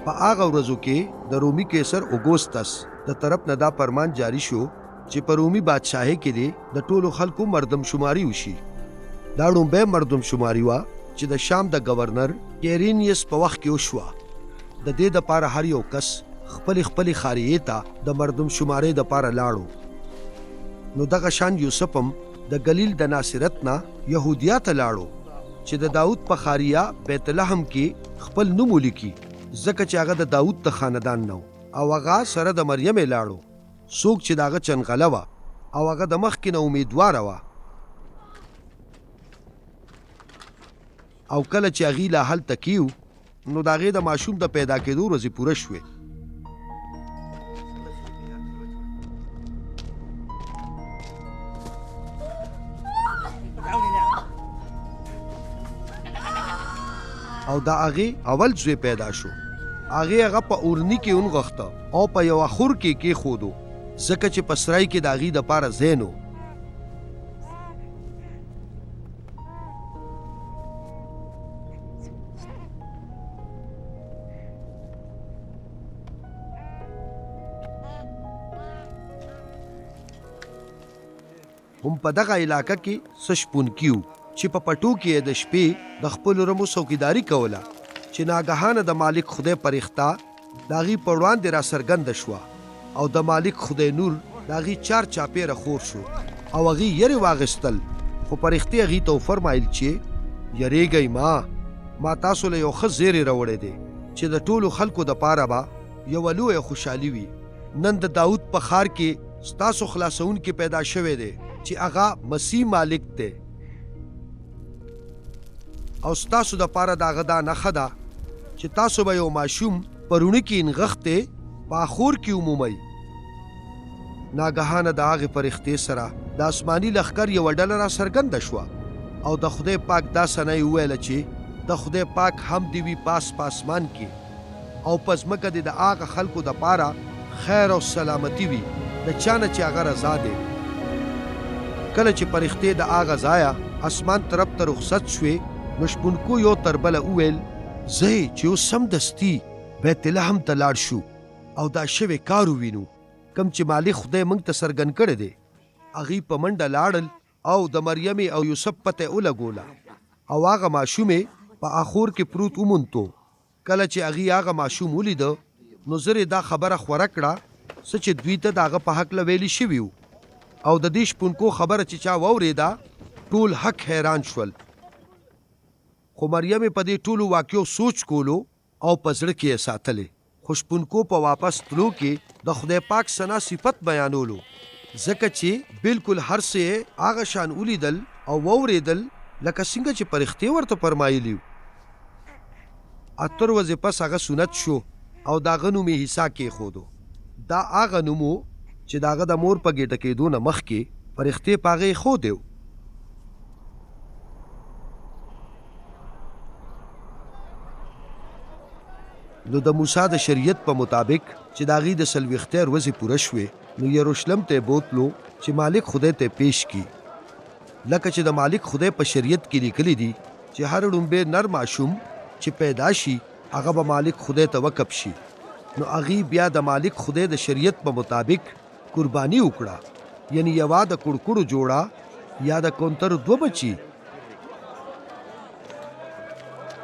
په هغه ورځو کې د رومي قیصر اوګوستس د طرف نه دا فرمان جاری شو چې په رومي بادشاهي کې دی د ټولو خلکو مردم شماري وشي. دا ړومبی مردم شماري وه چې د شام د گورنر کیرینیس په وخت کې وشوه. د دې دپاره هر یو کس خپلې خاریې ته د مردم شمارۍ دپاره لاړو. نو دغه شان یوسف هم د گلیل د ناصرت نه یهودیا ته لاړو چې د داود په خاریه بیت لحم کې خپل نوم ولیکي، ځکه چې هغه د داود د خاندان نه او هغه سره د مریم لاړو، څوک چې د هغه چنغله وه او هغه د مخکې نه امیدواره وه. او کله چې هغې لا هلته کیو نو د هغې د ماشوم د پیدا کېدو ورځې پوره شوې. او دا هغې اول زوی پیدا شو. هغه په اورني کې ونغښته او په یوه خور کې کېښودو، ځکه چې په سرای کې د هغې دپاره ځای نه و. هم په دغه علاقه کې څه شپونکي وو چې په پټو کې د شپې د خپلو رمو څوکیداري کوله چې ناګهانه د مالک خدای فرښته د هغې په وړاندې را څرګنده شوه او د مالک خدای نور د هغې چار چاپېره خور شو او هغې یرې واخیستل. خو فرښتې هغې ته وفرمایل چې یریږئ ما تاسو له یو ښه زیری راوړی دی چې د ټولو خلکو دپاره به یوه لویه خوشحالي وي. نن د داود په ښار کې ستاسو خلاصونکی پیدا شوی دی چې هغه مسیح مالک دی، او ستاسو دپاره د هغه دا نښه ده چې تاسو به یو ماشوم په روڼي کې نغښتی په اخور کې ومومئ. ناګهانه د هغې فرښتې سره د آسماني لښکر یوه ډله را څرګنده شوه او د خدای پاک دا سنه یې وویله چې د خدای پاک هم دې وي په اسمان کې او په ځمکه دې د هغه خلکو دپاره خیر او سلامتي وي د چا نه چې هغه رضا دی. کله چې فرښتې د هغه ځایه اسمان طرف ته رخصت شوې نو شپونکو یو تر بله وویل ځئ چې اوس سمدستي بیت لحم ته لاړ شو او دا شوی کار ووینو کوم چې مالک خدای موږ ته څرګند کړی دی. هغې په منډه لاړل او د مریم او یوسف پته یې ولګوله او هغه ماشوم یې په اخور کې پروت ومونتو. کله چې هغې هغه ماشوم ولیده نو زر یې دا خبره خوره کړه څه چې دوی ته د هغه په هکله ویلي شوي وو، او د دې شپونکو خبره چې چا واورېده ټول حق حیران شول. خو مریم په دې ټولو واقعو سوچ کولو او په زړه کې یې ساتلې. خو شپونکو په واپس تلو کې د خدای پاک ثنا صفت بیانولو، ځکه چې بالکل هر څه یې هغه شان ولیدل او واورېدل لکه څنګه چې فرښتې ورته فرمایلي وو. اتر ورځې پس هغه سنت شو او د هغه نوم یې عیسی کېښودو. دا هغه نوم و چې د هغه د مور په ګېډه کېدو نه مخکې فرښتې په هغه ایښودی و. نو د موسی د شریعت په مطابق چې د هغې د 40 ورځې پوره شوې نو یروشلم ته یې بوتلو چې مالک خدای ته پیش کی، لکه چې د مالک خدای په شریعت کې لیکلی دي چې هر ړومبی نر ماشوم چې پیدا شي هغه به مالک خدای ته وقف شي. نو هغې بیا د مالک خدای د شریعت په مطابق قرباني وکړه، یعنی یوه د کړکړو جوړه یا د کونتر 2 بچي